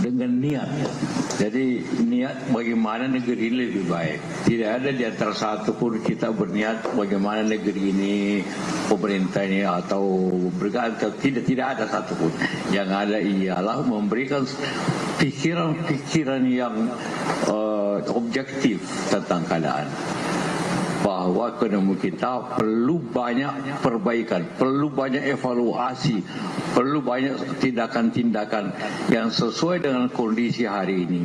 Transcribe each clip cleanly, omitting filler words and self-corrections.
dengan niat. Jadi niat bagaimana negeri ini lebih baik. Tidak ada di antara satu pun kita berniat bagaimana negeri ini, pemerintah ini atau bergantung. Tidak ada satu pun. Yang ada ialah memberikan pikiran-pikiran yang objektif tentang keadaan. Bahwa ekonomi kita perlu banyak perbaikan, perlu banyak evaluasi, perlu banyak tindakan-tindakan yang sesuai dengan kondisi hari ini.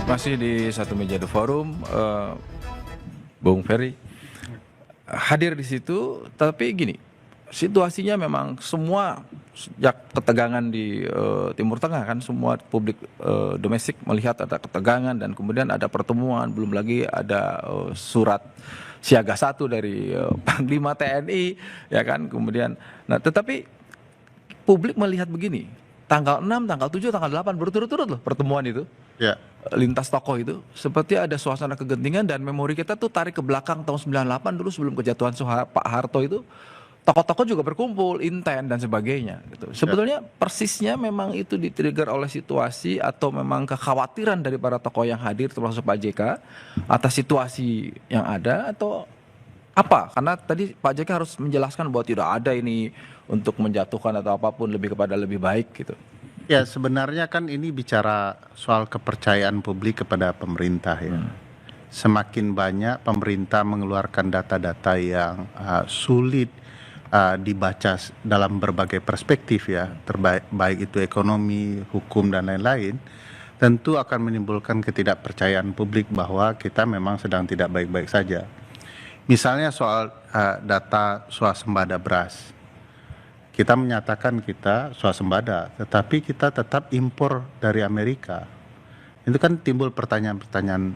Masih di satu meja The Forum, Bung Ferry hadir di situ, tapi gini, situasinya memang semua sejak ketegangan di Timur Tengah kan, semua publik domestik melihat ada ketegangan dan kemudian ada pertemuan, belum lagi ada surat siaga 1 dari Panglima TNI ya kan, kemudian nah tetapi publik melihat begini, tanggal 6, tanggal 7, tanggal 8 berturut-turut loh pertemuan itu. Ya. Lintas tokoh itu seperti ada suasana kegentingan dan memori kita tuh tarik ke belakang tahun 98 dulu sebelum kejatuhan Pak Harto itu. Tokoh-tokoh juga berkumpul, intent dan sebagainya. Gitu. Sebetulnya persisnya memang itu di-trigger oleh situasi atau memang kekhawatiran dari para tokoh yang hadir termasuk Pak JK atas situasi yang ada atau apa? Karena tadi Pak JK harus menjelaskan bahwa tidak ada ini untuk menjatuhkan atau apapun, lebih kepada lebih baik gitu. Ya sebenarnya kan ini bicara soal kepercayaan publik kepada pemerintah ya. Semakin banyak pemerintah mengeluarkan data-data yang sulit dibaca dalam berbagai perspektif ya, baik itu ekonomi, hukum dan lain-lain, tentu akan menimbulkan ketidakpercayaan publik bahwa kita memang sedang tidak baik-baik saja. Misalnya soal data swasembada beras, kita menyatakan kita swasembada, tetapi kita tetap impor dari Amerika. Itu kan timbul pertanyaan-pertanyaan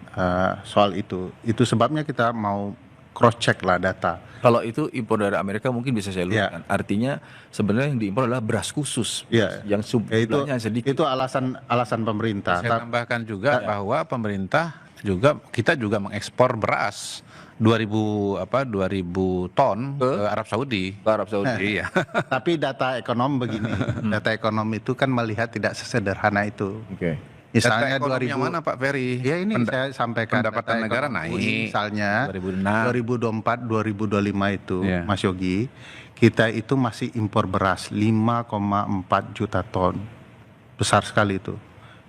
soal itu. Itu sebabnya kita mau cross check lah data. Kalau itu impor dari Amerika mungkin bisa saya luruskan. Artinya sebenarnya yang diimpor adalah beras khusus, yang jumlahnya sedikit. Itu alasan pemerintah. Saya tambahkan juga bahwa pemerintah juga, kita juga mengekspor beras 2000 ton ke Arab Saudi. Iya. Tapi data ekonom begini, data ekonom itu kan melihat tidak sesederhana itu. Oke. Misalnya data ekonomi yang mana Pak Ferry? Ya ini saya sampaikan pendapatan negara naik. Misalnya 2024 2025 itu Mas Yogi, kita itu masih impor beras 5,4 juta ton. Besar sekali itu.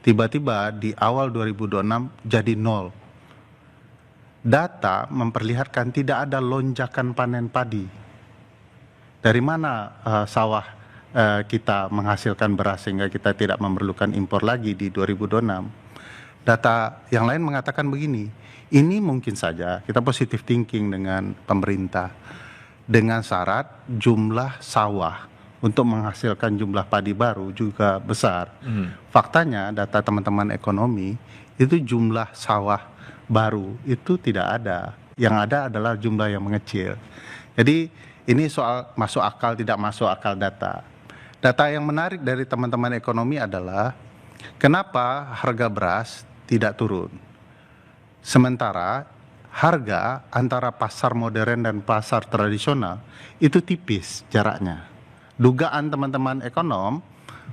Tiba-tiba di awal 2026 jadi 0. Data memperlihatkan tidak ada lonjakan panen padi. Dari mana sawah kita menghasilkan beras sehingga kita tidak memerlukan impor lagi di 2026. Data yang lain mengatakan begini, ini mungkin saja kita positive thinking dengan pemerintah dengan syarat jumlah sawah untuk menghasilkan jumlah padi baru juga besar. Faktanya data teman-teman ekonomi itu jumlah sawah baru itu tidak ada. Yang ada adalah jumlah yang mengecil. Jadi ini soal masuk akal tidak masuk akal data. Data yang menarik dari teman-teman ekonomi adalah kenapa harga beras tidak turun. Sementara harga antara pasar modern dan pasar tradisional itu tipis jaraknya. Dugaan teman-teman ekonom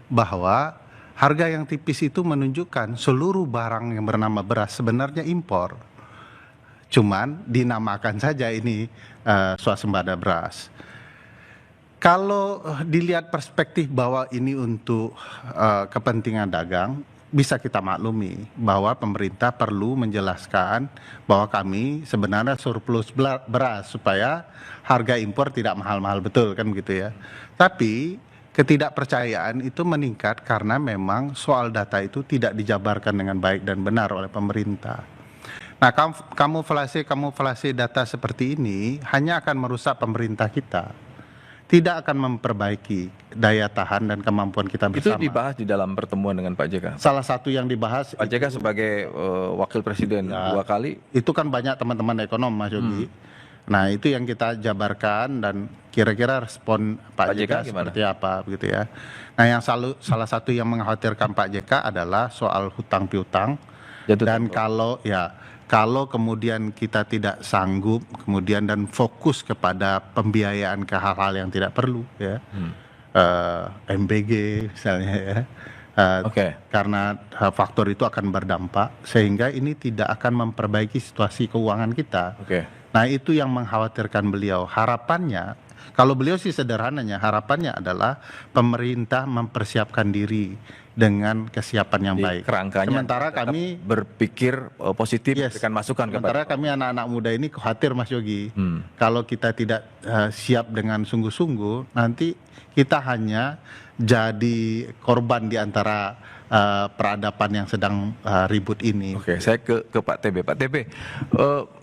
bahwa harga yang tipis itu menunjukkan seluruh barang yang bernama beras sebenarnya impor. Cuman dinamakan saja ini swasembada beras. Kalau dilihat perspektif bahwa ini untuk kepentingan dagang, bisa kita maklumi bahwa pemerintah perlu menjelaskan bahwa kami sebenarnya surplus beras supaya harga impor tidak mahal-mahal, betul kan begitu ya. Tapi ketidakpercayaan itu meningkat karena memang soal data itu tidak dijabarkan dengan baik dan benar oleh pemerintah. Nah, kamuflase data seperti ini hanya akan merusak pemerintah kita. Tidak akan memperbaiki daya tahan dan kemampuan kita bersama. Itu dibahas di dalam pertemuan dengan Pak JK? Salah satu yang dibahas. Pak JK sebagai wakil presiden 2 kali. Itu kan banyak teman-teman ekonom Mas Yogi. Nah itu yang kita jabarkan dan kira-kira respon Pak JK seperti apa begitu ya. Nah yang salah satu yang mengkhawatirkan Pak JK adalah soal hutang piutang. Dan kalau kemudian kita tidak sanggup kemudian dan fokus kepada pembiayaan ke hal-hal yang tidak perlu ya, MBG misalnya ya. Oke. Karena faktor itu akan berdampak sehingga ini tidak akan memperbaiki situasi keuangan kita. Oke. Nah itu yang mengkhawatirkan beliau. Harapannya, kalau beliau sih sederhananya, harapannya adalah pemerintah mempersiapkan diri dengan kesiapan yang Di baik. kerangkanya Sementara tetap kami berpikir positif, Yes. memberikan masukan Sementara kepada kami anak-anak muda ini khawatir Mas Yogi, kalau kita tidak siap dengan sungguh-sungguh, nanti kita hanya jadi korban di antara peradaban yang sedang ribut ini. Oke, saya ke Pak TB. Pak TB,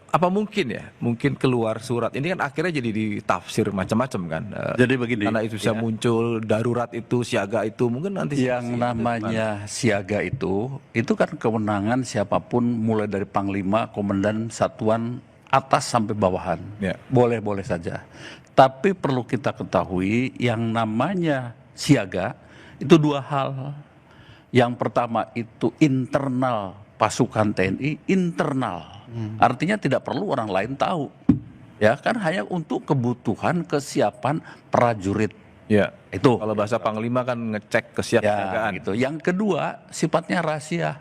apa mungkin ya? Mungkin keluar surat. Ini kan akhirnya jadi ditafsir macam-macam kan. Jadi begini, Karena itu bisa muncul darurat itu, siaga itu, mungkin nanti yang namanya siaga itu kan kewenangan siapapun mulai dari panglima, komandan satuan atas sampai bawahan. Ya. Boleh-boleh saja. Tapi perlu kita ketahui yang namanya siaga itu dua hal. Yang pertama itu internal pasukan TNI, internal. Artinya tidak perlu orang lain tahu. Ya, kan hanya untuk kebutuhan kesiapan prajurit. Ya. Itu. Kalau bahasa panglima kan ngecek kesiapsiagaan. Ya, gitu. Yang kedua, sifatnya rahasia.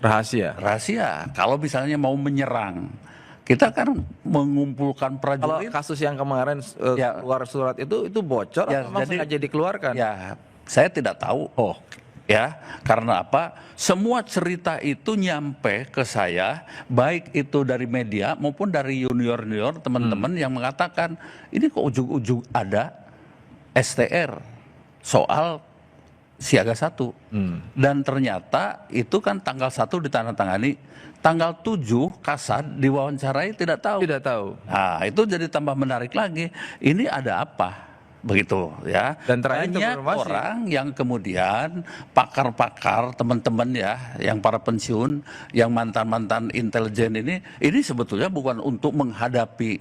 Rahasia. Rahasia. Kalau misalnya mau menyerang, kita kan mengumpulkan Kalau prajurit. kasus yang kemarin Ya. keluar surat itu bocor Ya, atau memang jadi- sengaja dikeluarkan? Ya, saya tidak tahu. Oh, ya, karena apa? Semua cerita itu nyampe ke saya, baik itu dari media maupun dari junior-junior teman-teman yang mengatakan ini kok ujung-ujung ada STR soal siaga 1. Dan ternyata itu kan tanggal 1 ditandatangani, tanggal 7 Kasat diwawancarai tidak tahu. Tidak tahu. Nah, itu jadi tambah menarik lagi. Ini ada apa? Begitu ya. Dan terakhir banyak informasi. orang yang kemudian pakar-pakar teman-teman ya, yang para pensiun, yang mantan-mantan intelijen ini sebetulnya bukan untuk menghadapi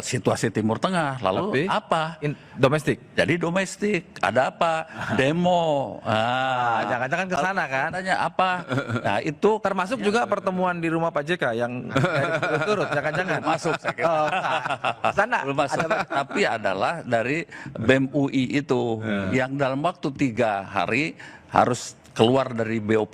situasi Timur Tengah. Lalu Tapi apa? Domestik. Jadi domestik, ada apa? Demo. Jangan-jangan ke sana kan? Katanya apa? Nah, itu Termasuk juga pertemuan di rumah Pak JK yang turut jangan-jangan masuk saya kira. Oh, ke sana. Belum masuk. Tapi adalah dari BEM UI itu yang dalam waktu 3 hari harus keluar dari BOP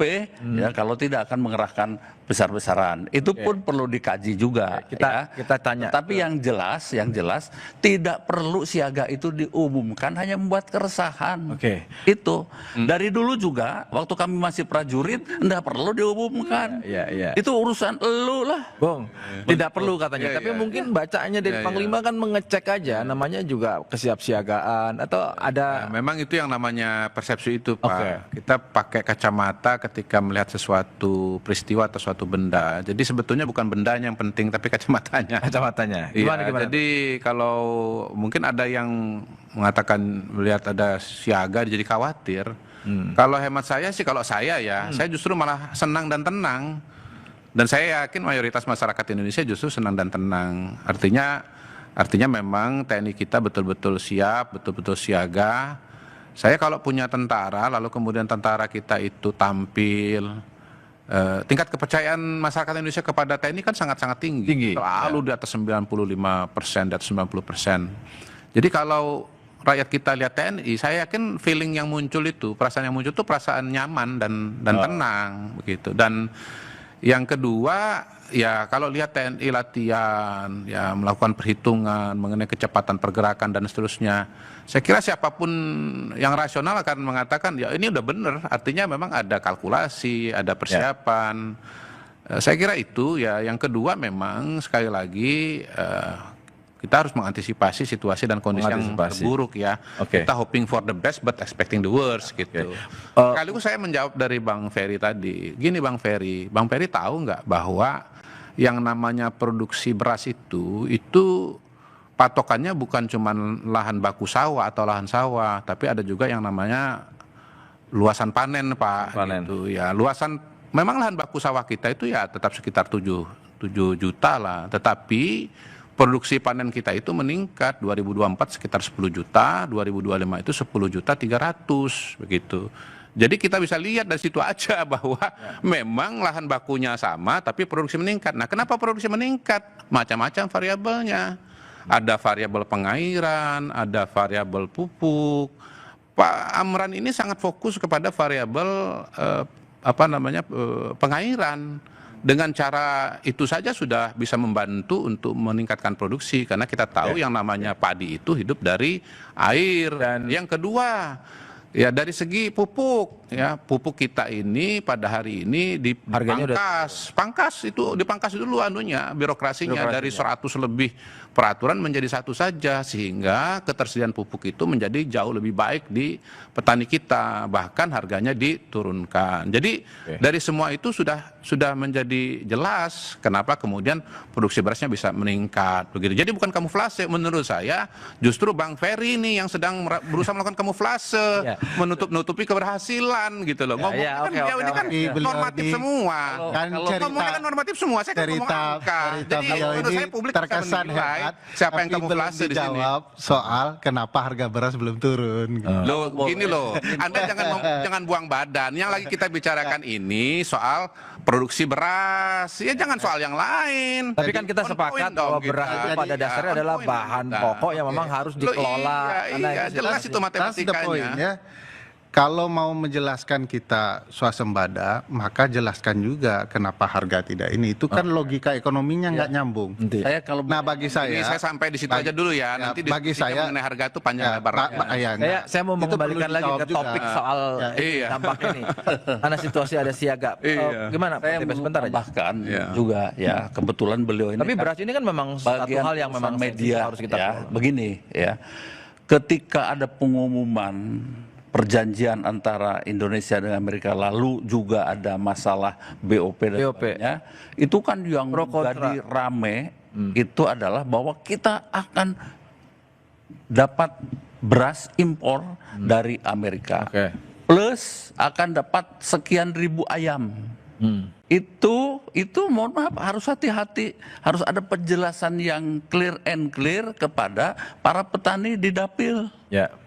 ya, kalau tidak akan mengerahkan besar-besaran. Itu pun perlu dikaji juga. Kita tanya. Tapi yang jelas tidak perlu siaga itu diumumkan, hanya membuat keresahan. Oke. Itu dari dulu juga waktu kami masih prajurit enggak perlu diumumkan. Iya. Itu urusan elu lah. Bong, tidak perlu katanya. Tapi mungkin bacaannya dari Panglima kan mengecek aja, namanya juga kesiapsiagaan atau ada. Nah, memang itu yang namanya persepsi itu, Pak. Oke. Kita pakai kacamata ketika melihat sesuatu peristiwa atau suatu benda. Jadi sebetulnya bukan bendanya yang penting, tapi kacamatanya. Kacamatanya. Iya, Gimana? jadi kalau mungkin ada yang mengatakan melihat ada siaga jadi khawatir. Kalau hemat saya sih, kalau saya ya, saya justru malah senang dan tenang. Dan saya yakin mayoritas masyarakat Indonesia justru senang dan tenang. Artinya memang TNI kita betul-betul siap, betul-betul siaga. Saya kalau punya tentara, lalu kemudian tentara kita itu tampil, tingkat kepercayaan masyarakat Indonesia kepada TNI kan sangat-sangat tinggi. Selalu di atas 95%, di atas 90%. Jadi kalau rakyat kita lihat TNI, saya yakin feeling yang muncul itu, perasaan yang muncul itu perasaan nyaman dan tenang begitu. Dan yang kedua, ya kalau lihat TNI latihan, ya melakukan perhitungan mengenai kecepatan pergerakan dan seterusnya, saya kira siapapun yang rasional akan mengatakan ya ini udah bener, artinya memang ada kalkulasi, ada persiapan. Saya kira itu ya. Yang kedua memang sekali lagi kita harus mengantisipasi situasi dan kondisi yang terburuk ya. Kita hoping for the best but expecting the worst gitu. Sekaligus saya menjawab dari Bang Ferry tadi. Gini Bang Ferry tahu nggak bahwa yang namanya produksi beras itu patokannya bukan cuma lahan baku sawah atau lahan sawah, tapi ada juga yang namanya luasan panen, Pak. Gitu, ya, memang lahan baku sawah kita itu ya tetap sekitar 7 juta lah, tetapi produksi panen kita itu meningkat 2024 sekitar 10 juta, 2025 itu 10.300.000 begitu. Jadi kita bisa lihat dari situ aja bahwa memang lahan bakunya sama tapi produksi meningkat. Nah, kenapa produksi meningkat? Macam-macam variabelnya. Ada variabel pengairan, ada variabel pupuk, Pak Amran ini sangat fokus kepada variabel pengairan. Dengan cara itu saja sudah bisa membantu untuk meningkatkan produksi, karena kita tahu yang namanya padi itu hidup dari air. Dan yang kedua, ya dari segi pupuk, ya pupuk kita ini pada hari ini dipangkas dulu birokrasinya dari 100 lebih peraturan menjadi 1 saja, sehingga ketersediaan pupuk itu menjadi jauh lebih baik di petani kita, bahkan harganya diturunkan. Jadi dari semua itu sudah menjadi jelas kenapa kemudian produksi berasnya bisa meningkat begitu. Jadi bukan kamuflase menurut saya, justru Bang Ferry ini yang sedang berusaha melakukan kamuflase, menutupi keberhasilan gitu loh. Ngomongnya kan beliau ini kan normatif semua. Ngomongnya kan normatif semua, saya kan ngomong angka. Jadi menurut saya publik terkesan menilai siapa yang kamuflase di sini. Dijawab soal kenapa harga beras belum turun. Loh, gini loh, Anda jangan buang badan. Yang lagi kita bicarakan ini soal produksi beras, ya jangan soal yang lain. Tapi kan kita sepakat bahwa beras itu pada dasarnya adalah bahan pokok yang memang harus dikelola. Iya, jelas itu matematikanya. Kalau mau menjelaskan kita swasembada, maka jelaskan juga kenapa harga tidak ini. Itu kan logika ekonominya nggak nyambung. Nah bagi saya, ini saya sampai di situ aja dulu ya. Nanti bagi saya mengenai harga itu panjang lebar. Saya mau mengembalikan lagi ke topik soal dampak ini. Karena situasi ada siaga. Gimana? Saya sebentar aja. Bahkan juga ya kebetulan beliau ini. Tapi beras ini kan memang satu hal yang memang media harus kita ya, begini ya. Ketika ada pengumuman perjanjian antara Indonesia dengan Amerika, lalu juga ada masalah BOP dan sebagainya, itu kan yang jadi rame itu adalah bahwa kita akan dapat beras impor dari Amerika, plus akan dapat sekian ribu ayam. Itu mohon maaf, harus hati-hati, harus ada penjelasan yang clear and clear kepada para petani di dapil.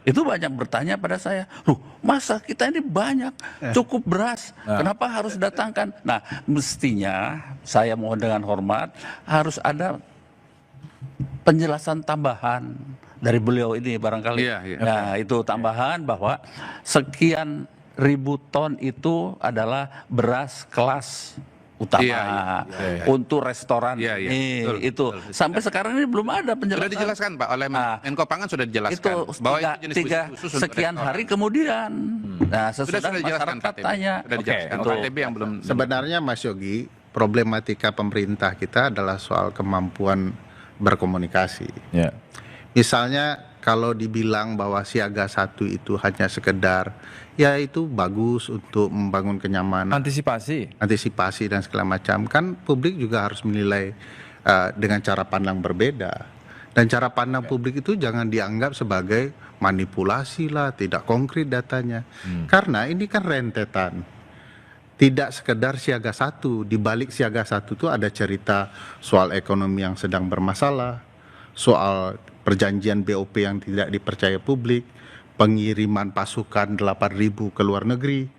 Itu banyak bertanya pada saya, loh masa kita ini banyak cukup beras, kenapa harus datangkan? Nah mestinya saya mohon dengan hormat harus ada penjelasan tambahan dari beliau ini barangkali. Nah itu tambahan bahwa sekian ribu ton itu adalah beras kelas utama untuk restoran. Itu sampai sekarang ini belum ada penjelasan. Sudah dijelaskan Pak oleh Menko Pangan, sudah dijelaskan itu bahwa itu sekian hari kemudian. Nah sesudah masyarakat tanya. yang belum. Sebenarnya Mas Yogi, problematika pemerintah kita adalah soal kemampuan berkomunikasi. Misalnya kalau dibilang bahwa siaga 1 itu hanya sekedar, ya itu bagus untuk membangun kenyamanan, antisipasi dan segala macam, kan publik juga harus menilai dengan cara pandang berbeda. Dan cara pandang publik itu jangan dianggap sebagai manipulasi lah, tidak konkret datanya. Karena ini kan rentetan. Tidak sekedar siaga 1, di balik siaga 1 itu ada cerita soal ekonomi yang sedang bermasalah, soal perjanjian BOP yang tidak dipercaya publik, pengiriman pasukan 8.000 ke luar negeri.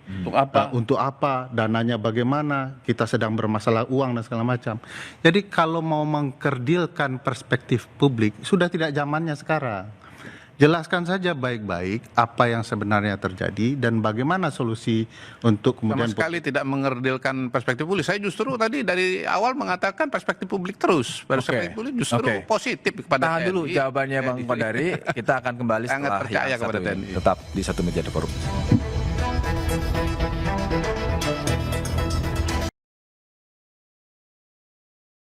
Untuk apa? Dananya bagaimana? Kita sedang bermasalah uang dan segala macam. Jadi kalau mau mengkerdilkan perspektif publik, sudah tidak zamannya sekarang. Jelaskan saja baik-baik apa yang sebenarnya terjadi dan bagaimana solusi untuk kemudian. Sama sekali tidak mengerdilkan perspektif publik. Saya justru tadi dari awal mengatakan perspektif publik terus. Perspektif publik justru positif kepada TNI. Tahan dulu jawabannya Bang Kodari. Kita akan kembali setelah yang satu ini. Tetap di Satu Meja The Forum.